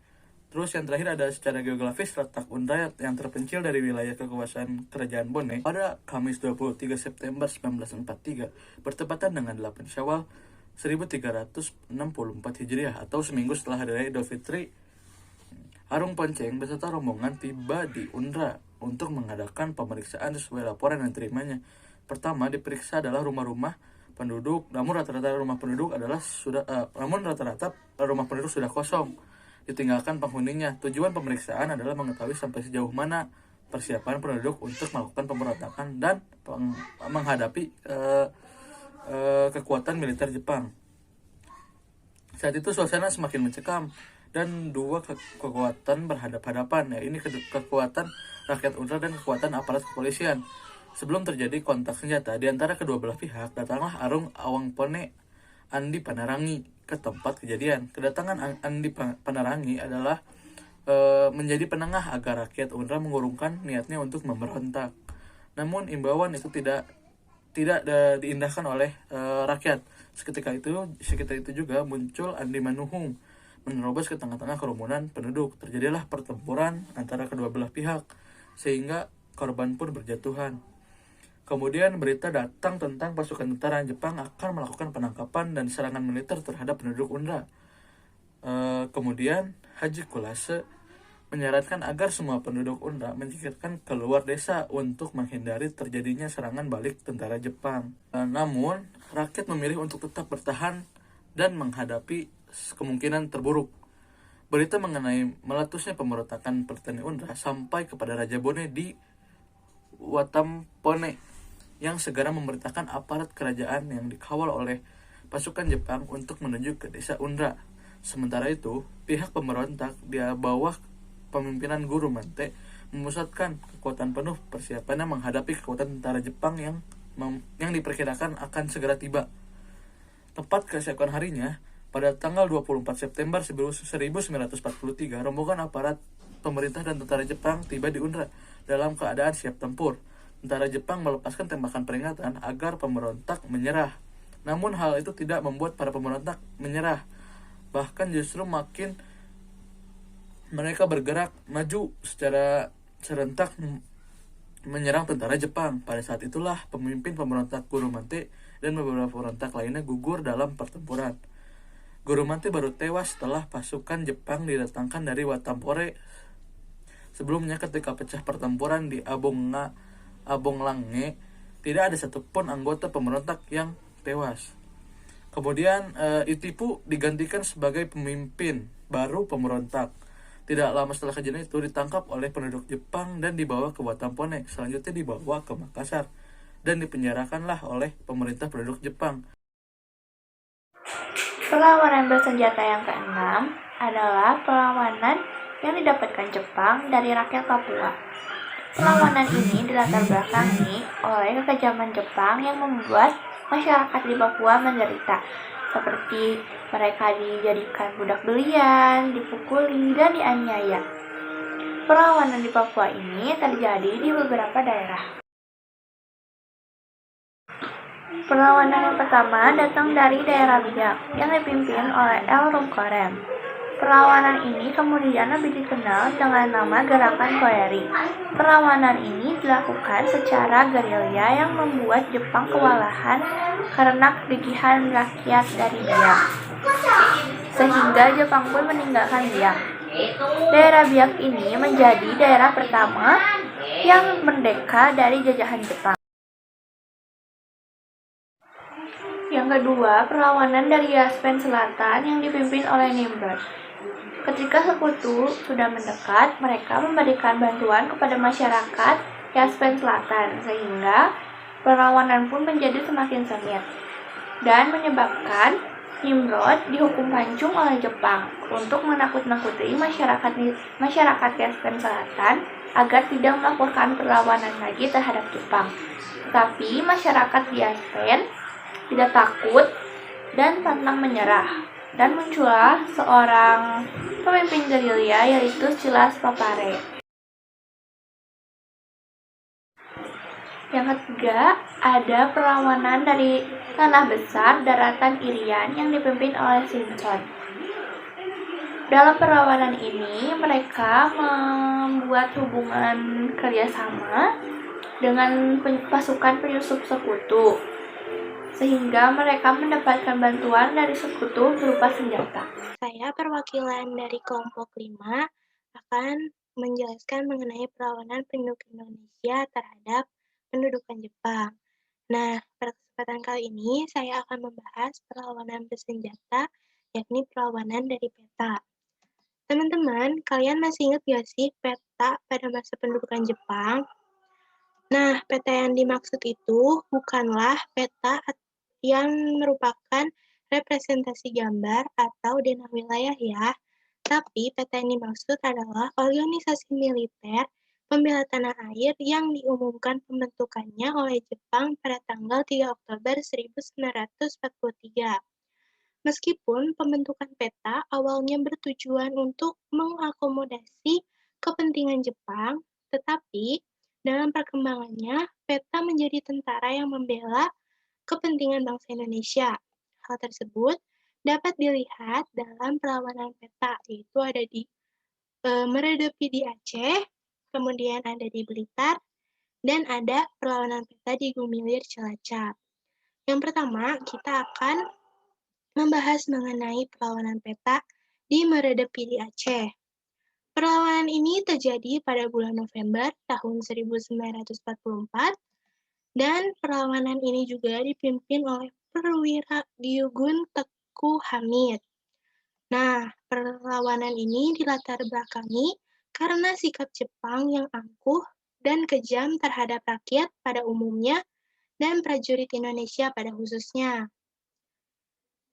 Terus yang terakhir ada secara geografis, letak UNRWA yang terpencil dari wilayah kekuasaan Kerajaan Bone pada Kamis 23 September 1943 bertepatan dengan 8 Syawal 1364 Hijriah atau seminggu setelah Hari Raya Idul Fitri. Arung Ponceng beserta rombongan tiba di UNRWA untuk mengadakan pemeriksaan sesuai laporan yang diterimanya. Pertama diperiksa adalah rumah-rumah penduduk, namun rata-rata rumah penduduk sudah kosong, ditinggalkan penghuninya. Tujuan pemeriksaan adalah mengetahui sampai sejauh mana persiapan penduduk untuk melakukan pemberontakan dan menghadapi kekuatan militer Jepang. Saat itu suasana semakin mencekam dan dua kekuatan berhadapan-hadapan, yaitu kekuatan rakyat UNRWA dan kekuatan aparat kepolisian. Sebelum terjadi kontak senjata di antara kedua belah pihak, datanglah Arung Awangpone Andi Panarangi ke tempat kejadian. Kedatangan Andi Panarangi adalah menjadi penengah agar rakyat UNRWA mengurungkan niatnya untuk memberontak. Namun imbauan itu tidak diindahkan oleh rakyat. Seketika itu juga muncul Andi Manuhung menerobos ke tengah-tengah kerumunan penduduk. Terjadilah pertempuran antara kedua belah pihak sehingga korban pun berjatuhan. Kemudian berita datang tentang pasukan tentara Jepang akan melakukan penangkapan dan serangan militer terhadap penduduk UNRWA. Kemudian Haji Kulase menyarankan agar semua penduduk UNRWA menyingkirkan keluar desa untuk menghindari terjadinya serangan balik tentara Jepang. Namun, rakyat memilih untuk tetap bertahan dan menghadapi kemungkinan terburuk. Berita mengenai meletusnya pemberontakan petani UNRWA sampai kepada Raja Bone di Watampone yang segera memerintahkan aparat kerajaan yang dikawal oleh pasukan Jepang untuk menuju ke desa UNRWA. Sementara itu, pihak pemberontak di bawah pemimpinan Guru Mante memusatkan kekuatan penuh persiapannya menghadapi kekuatan tentara Jepang yang diperkirakan akan segera tiba. Tepat keesokan harinya, pada tanggal 24 September 1943, rombongan aparat pemerintah dan tentara Jepang tiba di Unra dalam keadaan siap tempur. Tentara Jepang melepaskan tembakan peringatan agar pemberontak menyerah. Namun hal itu tidak membuat para pemberontak menyerah. Bahkan justru makin mereka bergerak maju secara serentak menyerang tentara Jepang. Pada saat itulah pemimpin pemberontak Gurumante dan beberapa pemberontak lainnya gugur dalam pertempuran. Gurumante baru tewas setelah pasukan Jepang didatangkan dari Watampore. Sebelumnya ketika pecah pertempuran di Abonglange, tidak ada satupun anggota pemberontak yang tewas. Kemudian Itipu digantikan sebagai pemimpin baru pemberontak. Tidak lama setelah kejadian itu ditangkap oleh penduduk Jepang dan dibawa ke Watampone. Selanjutnya dibawa ke Makassar dan dipenjarakanlah oleh pemerintah penduduk Jepang. Perlawanan bersenjata yang keenam adalah perlawanan yang didapatkan Jepang dari rakyat Papua. Perlawanan ini dilatar belakangi oleh kekejaman Jepang yang membuat masyarakat di Papua menderita, seperti mereka dijadikan budak belian, dipukuli, dan dianiaya. Perlawanan di Papua ini terjadi di beberapa daerah. Perlawanan yang pertama datang dari daerah Biak yang dipimpin oleh El Rumkorem. Perlawanan ini kemudian lebih dikenal dengan nama Gerakan Koeri. Perlawanan ini dilakukan secara gerilya yang membuat Jepang kewalahan karena kegigihan rakyat dari Biak, sehingga Jepang pun meninggalkan Biak. Daerah Biak ini menjadi daerah pertama yang merdeka dari jajahan Jepang. Yang kedua, perlawanan dari Yaspen Selatan yang dipimpin oleh Nimrod. Ketika sekutu sudah mendekat, mereka memberikan bantuan kepada masyarakat Yaspen Selatan, sehingga perlawanan pun menjadi semakin sengit dan menyebabkan Nimrod dihukum pancung oleh Jepang untuk menakut-nakuti masyarakat Yaspen Selatan agar tidak melakukan perlawanan lagi terhadap Jepang. Tetapi masyarakat Yaspen tidak takut dan pantang menyerah, dan muncullah seorang pemimpin gerilya yaitu Silas Papare. Yang ketiga, ada perlawanan dari Tanah Besar Daratan Irian yang dipimpin oleh Simpson. Dalam perlawanan ini, mereka membuat hubungan kerjasama dengan pasukan penyusup sekutu, sehingga mereka mendapatkan bantuan dari sekutu berupa senjata. Saya perwakilan dari kelompok 5 akan menjelaskan mengenai perlawanan penduduk Indonesia terhadap pendudukan Jepang. Nah, pada kesempatan kali ini saya akan membahas perlawanan bersenjata, yakni perlawanan dari peta. Teman-teman, kalian masih ingat gak sih peta pada masa pendudukan Jepang? Nah, peta yang dimaksud itu bukanlah peta yang merupakan representasi gambar atau denah wilayah ya, tapi peta yang dimaksud adalah organisasi militer pembela tanah air yang diumumkan pembentukannya oleh Jepang pada tanggal 3 Oktober 1943. Meskipun pembentukan peta awalnya bertujuan untuk mengakomodasi kepentingan Jepang, tetapi dalam perkembangannya, peta menjadi tentara yang membela kepentingan bangsa Indonesia. Hal tersebut dapat dilihat dalam perlawanan peta, yaitu ada di Meredepi di Aceh, kemudian ada di Blitar, dan ada perlawanan peta di Gumilir Cilacap. Yang pertama, kita akan membahas mengenai perlawanan peta di Meredepi di Aceh. Perlawanan ini terjadi pada bulan November tahun 1944, dan perlawanan ini juga dipimpin oleh Perwira Gyugun Teku Hamid. Nah, perlawanan ini dilatar belakangi karena sikap Jepang yang angkuh dan kejam terhadap rakyat pada umumnya dan prajurit Indonesia pada khususnya.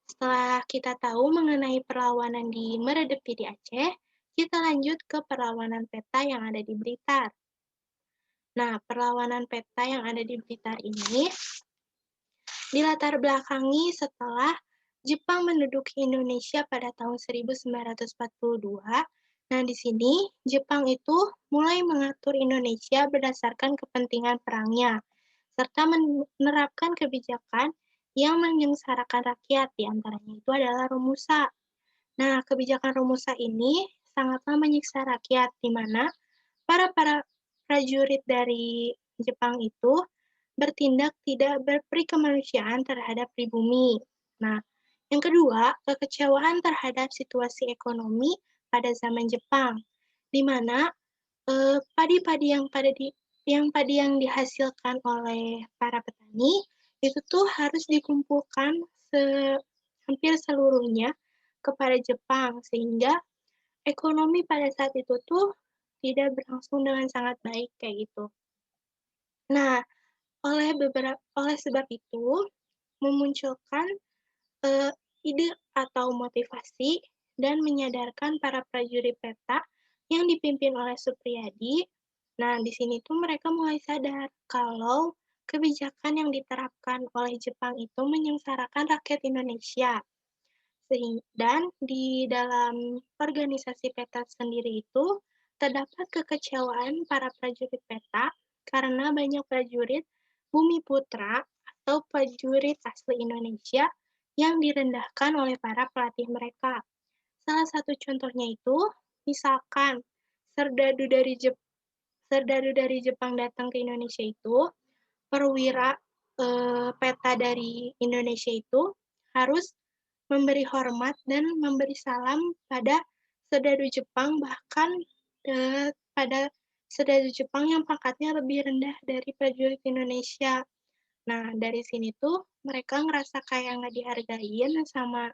Setelah kita tahu mengenai perlawanan di Meredepi di Aceh, kita lanjut ke perlawanan peta yang ada di Blitar. Nah, perlawanan peta yang ada di Blitar ini dilatar belakangi setelah Jepang menduduki Indonesia pada tahun 1942 Nah, di sini Jepang itu mulai mengatur Indonesia berdasarkan kepentingan perangnya, serta menerapkan kebijakan yang menyengsarakan rakyat, di antaranya itu adalah Romusa. Nah, kebijakan Romusa ini sangatlah menyiksa rakyat, di mana para prajurit dari Jepang itu bertindak tidak berperi kemanusiaan terhadap pribumi. Nah, yang kedua, kekecewaan terhadap situasi ekonomi pada zaman Jepang, di mana padi-padi yang dihasilkan oleh para petani itu tuh harus dikumpulkan hampir seluruhnya kepada Jepang, sehingga ekonomi pada saat itu tuh tidak berlangsung dengan sangat baik kayak gitu. Nah, oleh sebab itu memunculkan ide atau motivasi dan menyadarkan para prajurit peta yang dipimpin oleh Supriyadi. Nah, di sini tuh mereka mulai sadar kalau kebijakan yang diterapkan oleh Jepang itu menyengsarakan rakyat Indonesia. Dan di dalam organisasi peta sendiri itu terdapat kekecewaan para prajurit peta karena banyak prajurit Bumi Putra atau prajurit asli Indonesia yang direndahkan oleh para pelatih mereka. Salah satu contohnya itu, misalkan serdadu dari Jepang datang ke Indonesia itu, perwira peta dari Indonesia itu harus memberi hormat dan memberi salam pada serdadu Jepang, bahkan pada serdadu Jepang yang pangkatnya lebih rendah dari prajurit Indonesia. Nah, dari sini tuh mereka ngerasa kayak nggak dihargain sama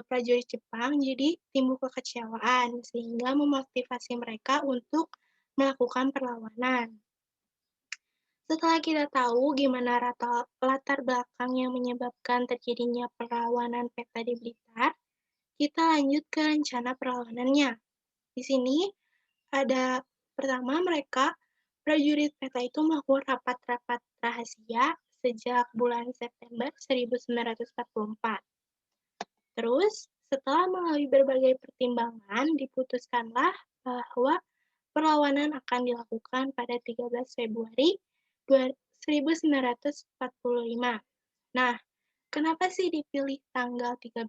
prajurit Jepang, jadi timbul kekecewaan, sehingga memotivasi mereka untuk melakukan perlawanan. Setelah kita tahu gimana latar belakang yang menyebabkan terjadinya perlawanan peta di Blitar, kita lanjut ke rencana perlawanannya. Di sini ada pertama mereka prajurit peta itu melakukan rapat-rapat rahasia sejak bulan September 1944. Terus, setelah melalui berbagai pertimbangan, diputuskanlah bahwa perlawanan akan dilakukan pada 13 Februari 1945. Nah, kenapa sih dipilih tanggal 13?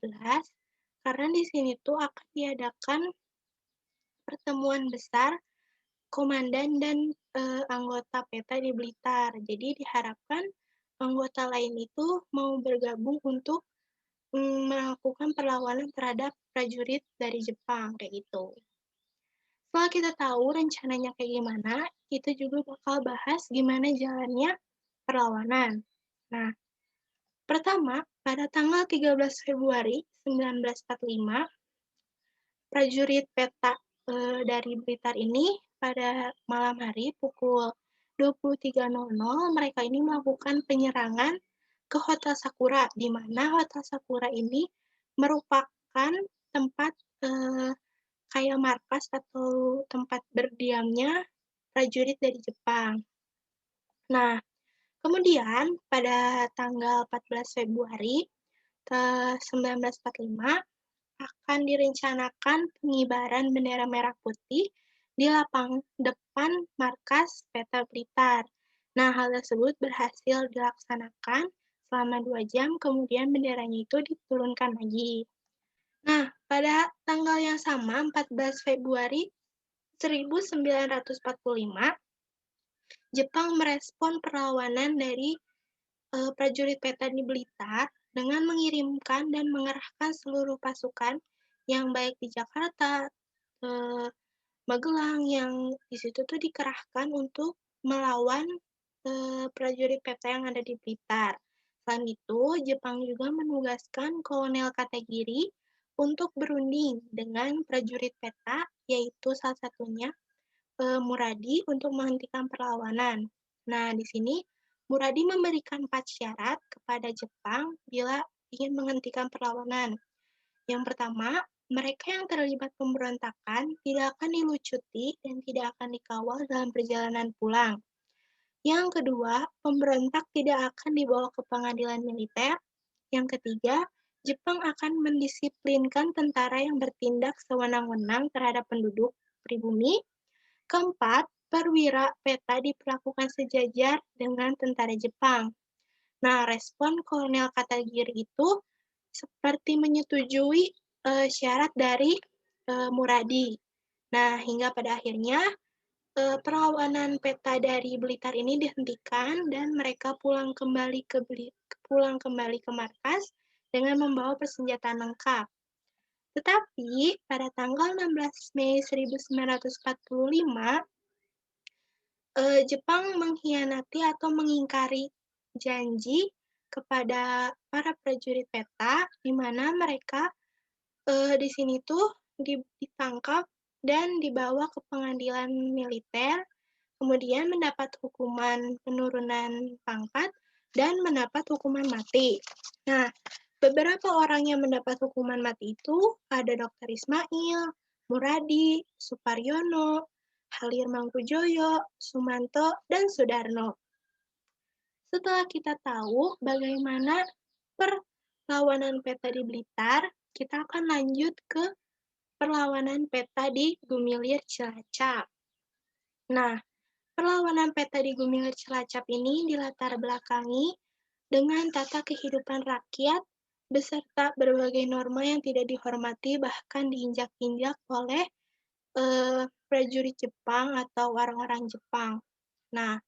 Karena di sini tuh akan diadakan pertemuan besar komandan dan anggota PETA di Blitar. Jadi diharapkan anggota lain itu mau bergabung untuk melakukan perlawanan terhadap prajurit dari Jepang, kayak gitu. Setelah kita tahu rencananya kayak gimana, kita juga bakal bahas gimana jalannya perlawanan. Nah, pertama, pada tanggal 13 Februari 1945, prajurit peta dari Blitar ini pada malam hari pukul 23.00 mereka ini melakukan penyerangan ke Hotel Sakura, di mana Hotel Sakura ini merupakan tempat kayak markas atau tempat berdiamnya prajurit dari Jepang. Nah, kemudian pada tanggal 14 Februari 1945 akan direncanakan pengibaran bendera merah putih di lapang depan markas Peta Blitar. Nah, hal tersebut berhasil dilaksanakan selama 2 jam, kemudian benderanya itu diturunkan lagi. Nah, pada tanggal yang sama, 14 Februari 1945, Jepang merespon perlawanan dari prajurit Peta di Blitar dengan mengirimkan dan mengerahkan seluruh pasukan yang baik di Jakarta, Magelang, yang di situ tuh dikerahkan untuk melawan prajurit Peta yang ada di Blitar. Selain itu, Jepang juga menugaskan Kolonel Katagiri untuk berunding dengan prajurit Peta, yaitu salah satunya Muradi untuk menghentikan perlawanan. Nah, di sini Muradi memberikan 4 syarat kepada Jepang bila ingin menghentikan perlawanan. Yang pertama, mereka yang terlibat pemberontakan tidak akan dilucuti dan tidak akan dikawal dalam perjalanan pulang. Yang kedua, pemberontak tidak akan dibawa ke pengadilan militer. Yang ketiga, Jepang akan mendisiplinkan tentara yang bertindak sewenang-wenang terhadap penduduk pribumi. Keempat, perwira peta diperlakukan sejajar dengan tentara Jepang. Nah, respon Kolonel Katagiri itu seperti menyetujui syarat dari Muradi. Nah, hingga pada akhirnya perlawanan peta dari Blitar ini dihentikan dan mereka pulang kembali ke markas dengan membawa persenjataan lengkap. Tetapi pada tanggal 16 Mei 1945, Jepang mengkhianati atau mengingkari janji kepada para prajurit peta, di mana mereka di sini tuh ditangkap dan dibawa ke pengadilan militer, kemudian mendapat hukuman penurunan pangkat dan mendapat hukuman mati. Nah, beberapa orang yang mendapat hukuman mati itu ada Dr. Ismail, Muradi, Suparyono, Halir Mangkujoyo, Sumanto, dan Sudarno. Setelah kita tahu bagaimana perlawanan peta di Blitar, kita akan lanjut ke perlawanan peta di Gumilir Cilacap. Nah, perlawanan peta di Gumilir Cilacap ini dilatar belakangi dengan tata kehidupan rakyat beserta berbagai norma yang tidak dihormati bahkan diinjak-injak oleh prajurit Jepang atau orang-orang Jepang. Nah,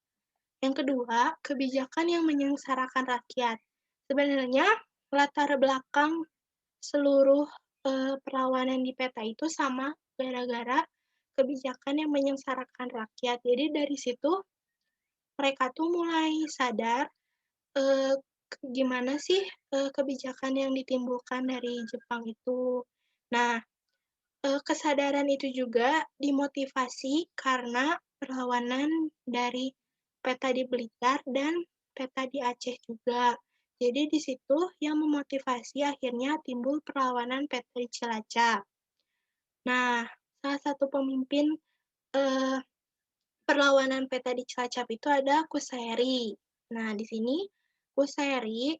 yang kedua, kebijakan yang menyengsarakan rakyat. Sebenarnya latar belakang seluruh perlawanan di peta itu sama gara-gara kebijakan yang menyengsarakan rakyat. Jadi dari situ mereka tuh mulai sadar gimana sih kebijakan yang ditimbulkan dari Jepang itu. Nah, kesadaran itu juga dimotivasi karena perlawanan dari peta di Blitar dan peta di Aceh juga. Jadi di situ yang memotivasi akhirnya timbul perlawanan peta di Cilacap. Nah, salah satu pemimpin perlawanan peta di Cilacap itu ada Kuseri. Nah, di sini Kuseri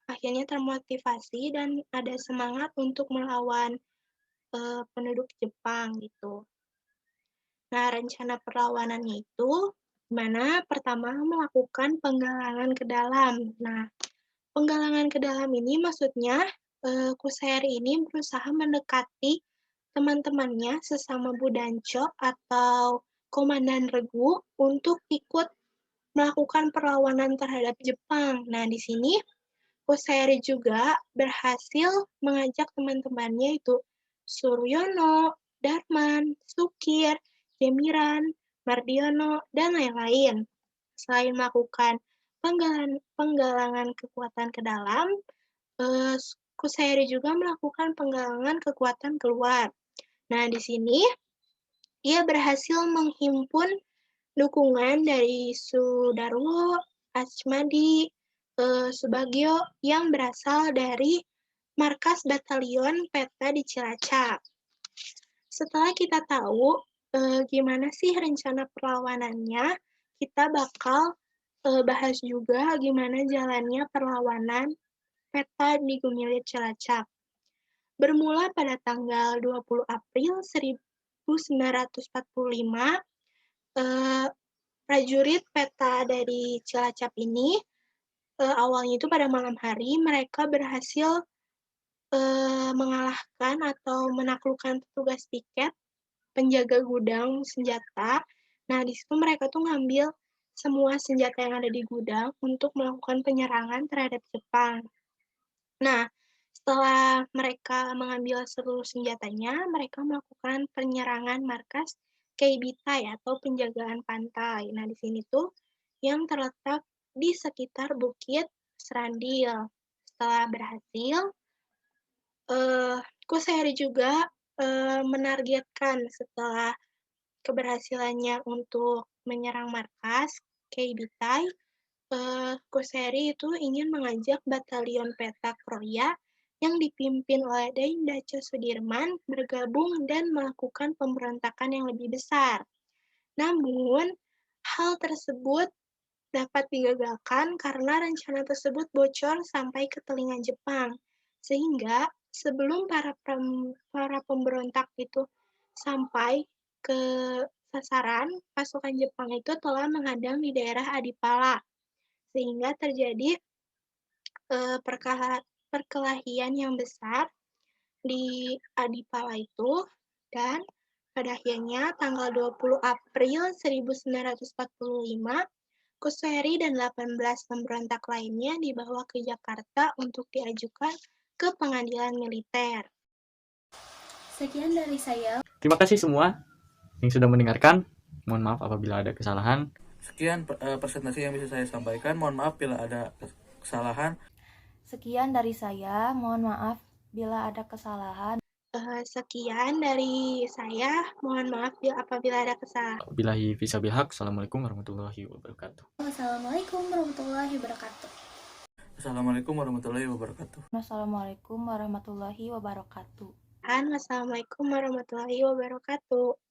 akhirnya termotivasi dan ada semangat untuk melawan penduduk Jepang gitu. Nah, rencana perlawanannya itu mana pertama melakukan penggalangan ke dalam. Nah, penggalangan ke dalam ini maksudnya Kuseri ini berusaha mendekati teman-temannya sesama Budanco atau Komandan Regu untuk ikut melakukan perlawanan terhadap Jepang. Nah, di sini Kuseri juga berhasil mengajak teman-temannya itu Suryono, Darman, Sukir, Jemiran, Mardiono, dan lain-lain. Selain melakukan penggalangan kekuatan ke dalam, Kuseri juga melakukan penggalangan kekuatan keluar. Nah, di sini ia berhasil menghimpun dukungan dari Sudarwo, Asmadi, Subagio yang berasal dari markas batalion peta di Cilacap. Setelah kita tahu gimana sih rencana perlawanannya, kita bakal bahas juga gimana jalannya perlawanan peta di Gumilir Cilacap. Bermula pada tanggal 20 April 1945, prajurit peta dari Cilacap ini awalnya itu pada malam hari mereka berhasil mengalahkan atau menaklukkan petugas piket penjaga gudang senjata. Nah, di situ mereka tuh ngambil semua senjata yang ada di gudang untuk melakukan penyerangan terhadap Jepang. Nah, setelah mereka mengambil seluruh senjatanya, mereka melakukan penyerangan markas Keibitai atau penjagaan pantai. Nah, di sini tuh yang terletak di sekitar Bukit Serandil. Setelah berhasil, Kuseri juga menargetkan setelah keberhasilannya untuk menyerang markas Keibitai, Kuseri itu ingin mengajak batalion peta Kroya yang dipimpin oleh Daindaco Sudirman bergabung dan melakukan pemberontakan yang lebih besar. Namun, hal tersebut dapat digagalkan karena rencana tersebut bocor sampai ke telinga Jepang. Sehingga sebelum para pemberontak itu sampai ke sasaran, pasukan Jepang itu telah menghadang di daerah Adipala, sehingga terjadi perkelahian yang besar di Adipala itu, dan pada akhirnya tanggal 20 April 1945, Kuseri dan 18 pemberontak lainnya dibawa ke Jakarta untuk diajukan ke pengadilan militer. Sekian dari saya. Terima kasih semua yang sudah mendengarkan. Mohon maaf apabila ada kesalahan. Sekian presentasi yang bisa saya sampaikan. Mohon maaf bila ada kesalahan. Sekian dari saya, mohon maaf bila ada kesalahan. Sekian dari saya, mohon maaf apabila ada kesalahan. Billahi fisabilil haq. Assalamualaikum warahmatullahi wabarakatuh. Wassalamualaikum warahmatullahi wabarakatuh. Assalamualaikum warahmatullahi wabarakatuh. Assalamualaikum warahmatullahi wabarakatuh. Wassalamualaikum warahmatullahi wabarakatuh.